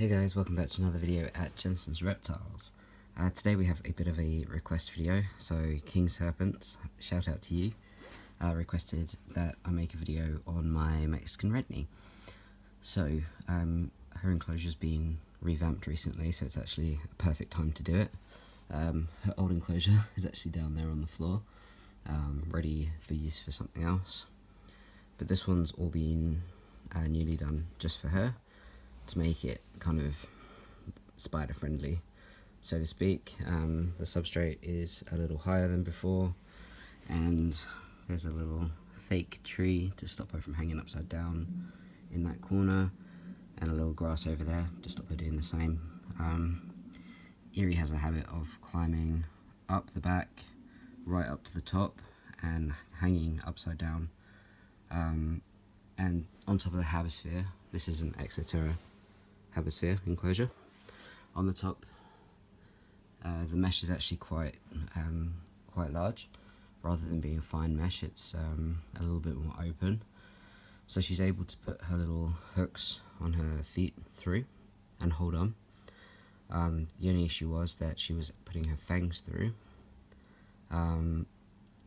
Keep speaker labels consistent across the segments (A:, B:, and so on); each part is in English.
A: Hey guys, welcome back to another video at Jensen's Reptiles. Today we have a bit of a request video, so King Serpents, shout out to you, requested that I make a video on my Mexican red knee. So, her enclosure's been revamped recently, so it's actually a perfect time to do it. Her old enclosure is actually down there on the floor, ready for use for something else. But this one's all been newly done just for her, to make it kind of spider friendly, so to speak. The substrate is a little higher than before, and there's a little fake tree to stop her from hanging upside down in that corner, and a little grass over there to stop her doing the same. Eerie has a habit of climbing up the back, right up to the top, and hanging upside down. And on top of the habisphere, this is an Exoterra habisphere enclosure. On the top, the mesh is actually quite large. Rather than being a fine mesh, it's a little bit more open. So she's able to put her little hooks on her feet through and hold on. The only issue was that she was putting her fangs through.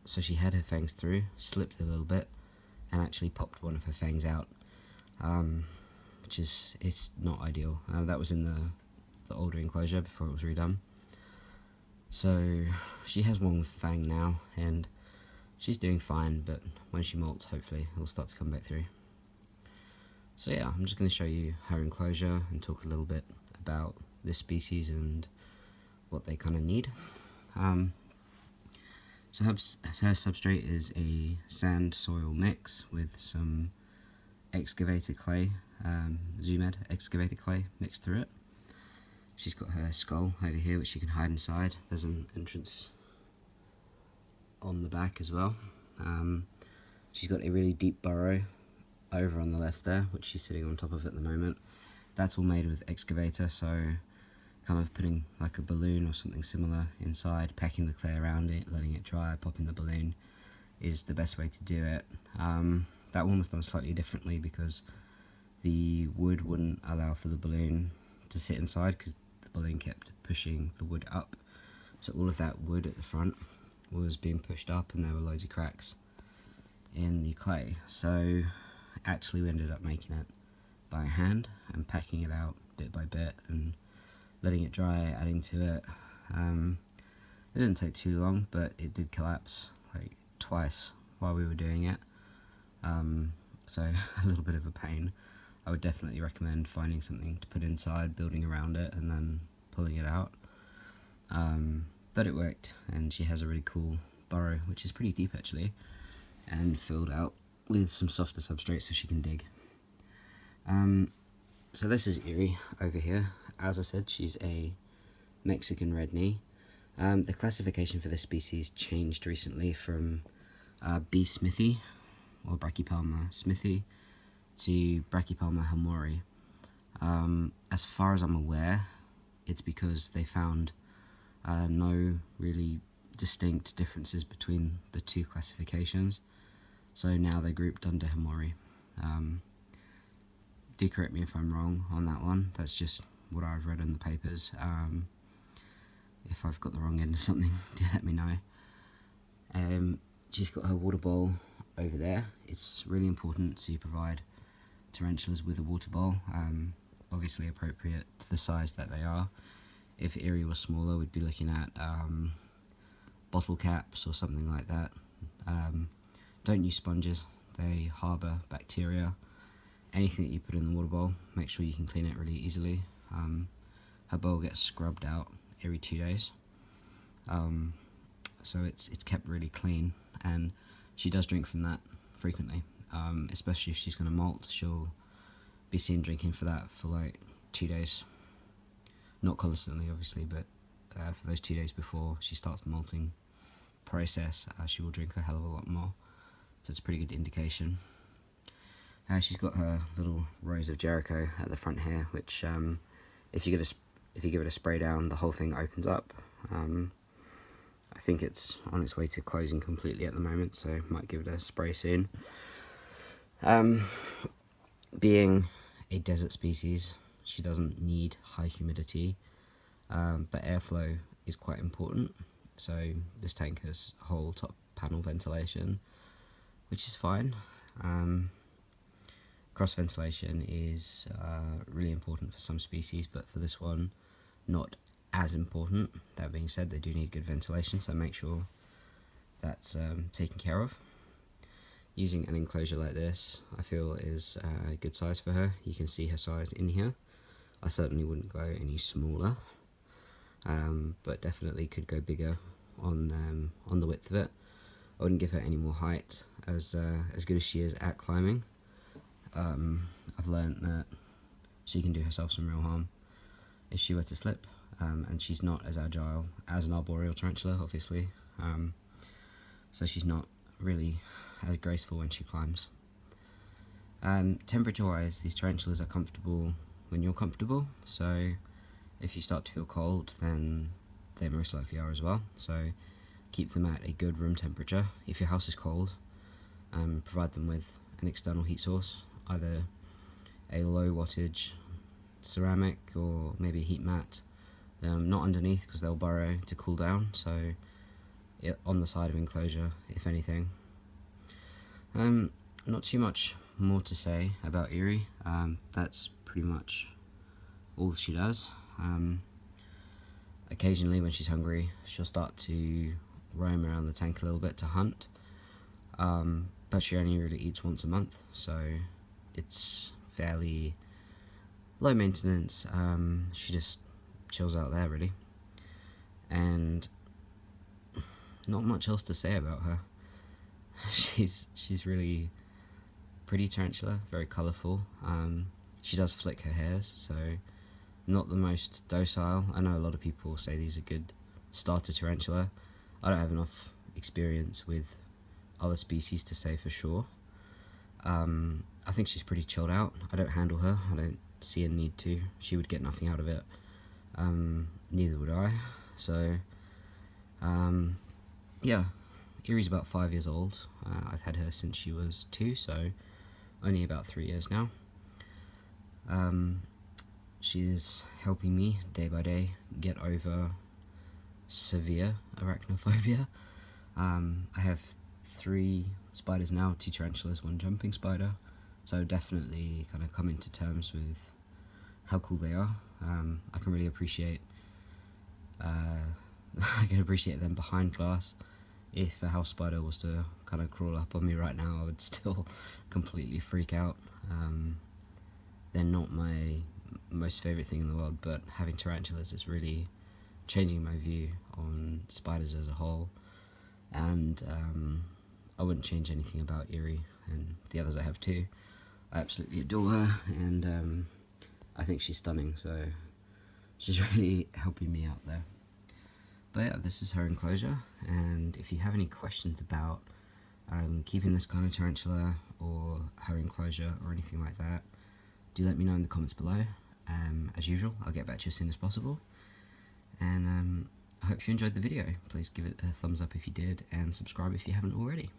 A: So she had her fangs through, slipped a little bit, and actually popped one of her fangs out. Which is, it's not ideal. That was in the older enclosure before it was redone. So she has one fang now, and she's doing fine, but when she molts, hopefully it'll start to come back through. So yeah, I'm just going to show you her enclosure and talk a little bit about this species and what they kind of need. So her substrate is a sand soil mix with some excavated clay, Zoomed excavated clay mixed through it. She's got her skull over here, which she can hide inside. There's an entrance on the back as well. She's got a really deep burrow over on the left there, which she's sitting on top of at the moment. That's all made with excavator, so kind of putting like a balloon or something similar inside, packing the clay around it, letting it dry, popping the balloon is the best way to do it. That one was done slightly differently because the wood wouldn't allow for the balloon to sit inside, because the balloon kept pushing the wood up. So all of that wood at the front was being pushed up, and there were loads of cracks in the clay. So actually we ended up making it by hand and packing it out bit by bit and letting it dry, adding to it. It didn't take too long, but it did collapse like twice while we were doing it. So a little bit of a pain. I would definitely recommend finding something to put inside, building around it, and then pulling it out. But it worked, and she has a really cool burrow, which is pretty deep actually, and filled out with some softer substrate so she can dig. So this is Eerie over here. As I said, she's a Mexican red knee. The classification for this species changed recently from B. smithii, or Brachypelma smithii, to Brachypelma helmori. As far as I'm aware, it's because they found no really distinct differences between the two classifications, so now they're grouped under helmori. Do correct me if I'm wrong on that one, that's just what I've read in the papers. If I've got the wrong end of something, do let me know. She's got her water bowl over there. It's really important to provide tarantulas with a water bowl, obviously appropriate to the size that they are. If Eerie was smaller, we'd be looking at bottle caps or something like that. Don't use sponges, they harbour bacteria. Anything that you put in the water bowl, make sure you can clean it really easily. Her bowl gets scrubbed out every 2 days, so it's kept really clean, and she does drink from that frequently, especially if she's going to molt. She'll be seen drinking for that for like 2 days, not constantly obviously, but for those 2 days before she starts the molting process, she will drink a hell of a lot more, so it's a pretty good indication. She's got her little Rose of Jericho at the front here, which if you give it a spray down, the whole thing opens up. I think it's on its way to closing completely at the moment, so might give it a spray soon. Being a desert species, She doesn't need high humidity, but airflow is quite important. So this tank has whole top panel ventilation, which is fine. Cross ventilation is really important for some species, but for this one, not as important. That being said, they do need good ventilation, so make sure that's taken care of. Using an enclosure like this, I feel is a good size for her. You can see her size in here. I certainly wouldn't go any smaller, but definitely could go bigger on the width of it. I wouldn't give her any more height, as good as she is at climbing. I've learned that she can do herself some real harm if she were to slip, and she's not as agile as an arboreal tarantula, obviously, so she's not really as graceful when she climbs. Temperature-wise, these tarantulas are comfortable when you're comfortable, so if you start to feel cold, then they most likely are as well, so keep them at a good room temperature. If your house is cold, provide them with an external heat source, either a low wattage ceramic or maybe a heat mat, not underneath because they'll burrow, to cool down, so on the side of enclosure if anything. Not too much more to say about Eerie. That's pretty much all she does. Occasionally when she's hungry, she'll start to roam around the tank a little bit to hunt, but she only really eats once a month, so it's fairly low maintenance. She just chills out there really, and not much else to say about her. She's really pretty tarantula, very colourful. She does flick her hairs, so not the most docile. I know a lot of people say these are good starter tarantula. I don't have enough experience with other species to say for sure. I think she's pretty chilled out. I don't handle her. I don't see a need to. She would get nothing out of it. Neither would I. So, yeah. Eerie's about 5 years old. I've had her since she was 2, so only about 3 years now. She is helping me day by day get over severe arachnophobia. I have 3 spiders now, 2 tarantulas, 1 jumping spider, so definitely kind of coming to terms with how cool they are. I can really appreciate them behind glass. If a house spider was to kind of crawl up on me right now, I would still completely freak out. They're not my most favourite thing in the world, but having tarantulas is really changing my view on spiders as a whole, and I wouldn't change anything about Eerie and the others I have too. I absolutely adore her, and I think she's stunning, so she's really helping me out there. But yeah, this is her enclosure, and if you have any questions about keeping this kind of tarantula or her enclosure or anything like that, do let me know in the comments below. As usual, I'll get back to you as soon as possible, and I hope you enjoyed the video. Please give it a thumbs up if you did, and subscribe if you haven't already.